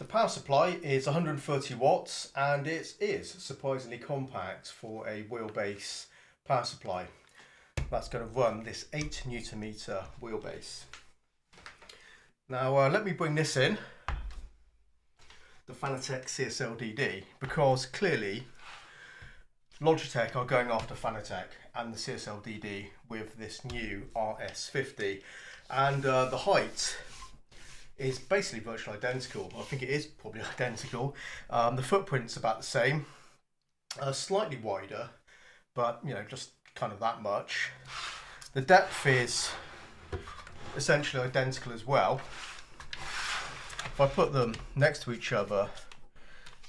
power supply is 130 watts and it is surprisingly compact for a wheelbase power supply. That's going to run this 8 Newton meter wheelbase. Now let me bring this in, the Fanatec CSL DD, because clearly Logitech are going after Fanatec and the CSL DD with this new RS50, and the height is basically virtually identical. I think it is probably identical. The footprint's about the same, slightly wider, but you know, just kind of that much. The depth is essentially identical as well. If I put them next to each other,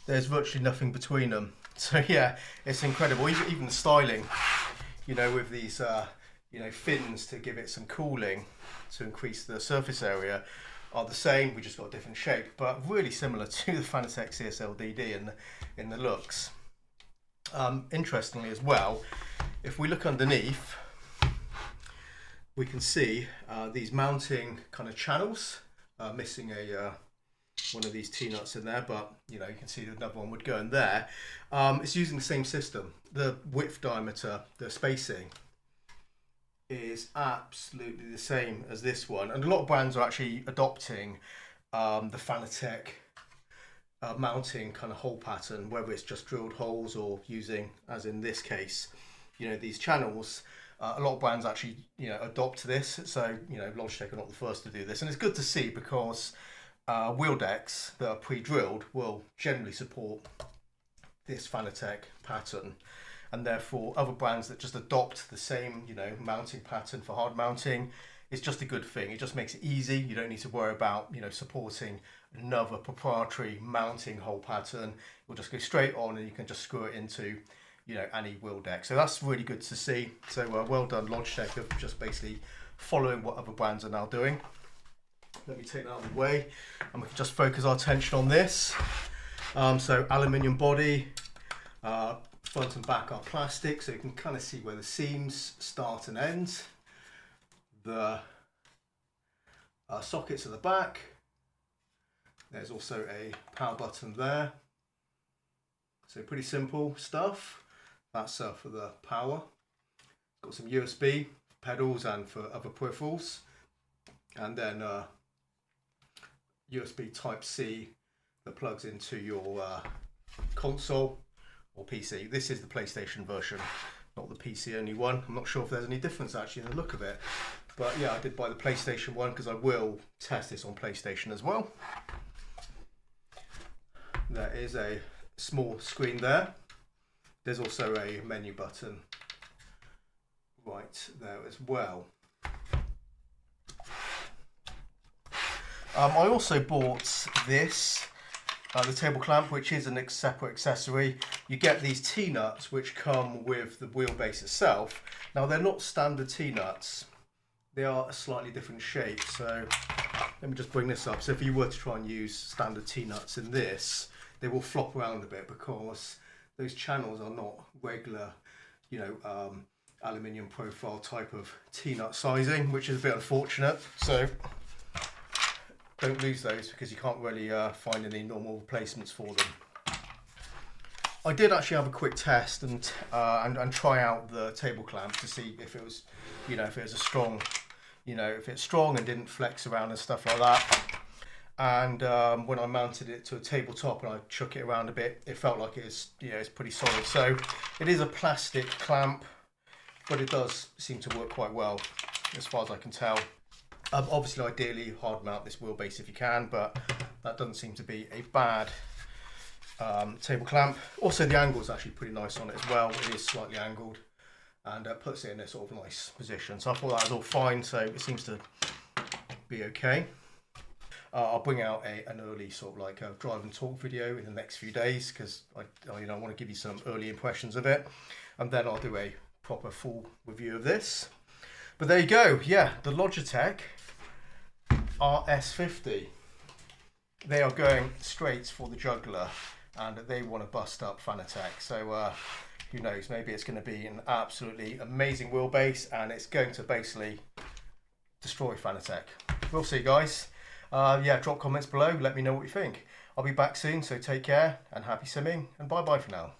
there's virtually nothing between them. So yeah, it's incredible. Even the styling, you know, with these you know, fins to give it some cooling to increase the surface area, are the same. We just got a different shape, but really similar to the Fanatec CSL DD in the looks. Interestingly as well, if we look underneath, we can see these mounting kind of channels. Missing a one of these T-nuts in there, but you know, you can see another one would go in there. It's using the same system. The width, diameter, the spacing is absolutely the same as this one, and a lot of brands are actually adopting the Fanatec mounting kind of hole pattern, whether it's just drilled holes or using, as in this case, you know, these channels. A lot of brands actually, you know, adopt this. So you know, Logitech are not the first to do this, and it's good to see, because wheel decks that are pre-drilled will generally support this Fanatec pattern, and therefore other brands that just adopt the same, you know, mounting pattern for hard mounting is just a good thing. It just makes it easy. You don't need to worry about, you know, supporting another proprietary mounting hole pattern. It will just go straight on, and you can just screw it into, you know, any wheel deck. So that's really good to see. So well done Logitech of just basically following what other brands are now doing. Let me take that out of the way, and we can just focus our attention on this. So aluminium body, front and back are plastic, so you can kind of see where the seams start and end. The sockets at the back. There's also a power button there. So pretty simple stuff. That's for the power. Got some USB pedals and for other peripherals, and then USB Type-C that plugs into your console or PC. This is the PlayStation version, not the PC only one. I'm not sure if there's any difference actually in the look of it, but yeah, I did buy the PlayStation one because I will test this on PlayStation as well. There is a small screen there. There's also a menu button right there as well. I also bought this, the table clamp, which is a separate accessory. You get these T-nuts which come with the wheelbase itself. Now they're not standard T-nuts, they are a slightly different shape. So let me just bring this up. So if you were to try and use standard T-nuts in this, they will flop around a bit because those channels are not regular, you know, aluminium profile type of T-nut sizing, which is a bit unfortunate. So don't lose those, because you can't really find any normal replacements for them. I did actually have a quick test and try out the table clamp to see if it was, you know, if it was a strong, you know, if it's strong and didn't flex around and stuff like that. And when I mounted it to a tabletop and I shook it around a bit, it felt like it's pretty solid. So it is a plastic clamp, but it does seem to work quite well as far as I can tell. Obviously, ideally, hard mount this wheelbase if you can, but that doesn't seem to be a bad table clamp. Also, the angle is actually pretty nice on it as well. It is slightly angled, and puts it in a sort of nice position. So I thought that was all fine, so it seems to be okay. I'll bring out an early sort of like a drive and talk video in the next few days, because I want to give you some early impressions of it, and then I'll do a proper full review of this. But there you go. Yeah, the Logitech RS50. They are going straight for the jugular, and they want to bust up Fanatec. So who knows? Maybe it's going to be an absolutely amazing wheelbase, and it's going to basically destroy Fanatec. We'll see, guys. Yeah, drop comments below. Let me know what you think. I'll be back soon, so take care and happy simming, and bye bye for now.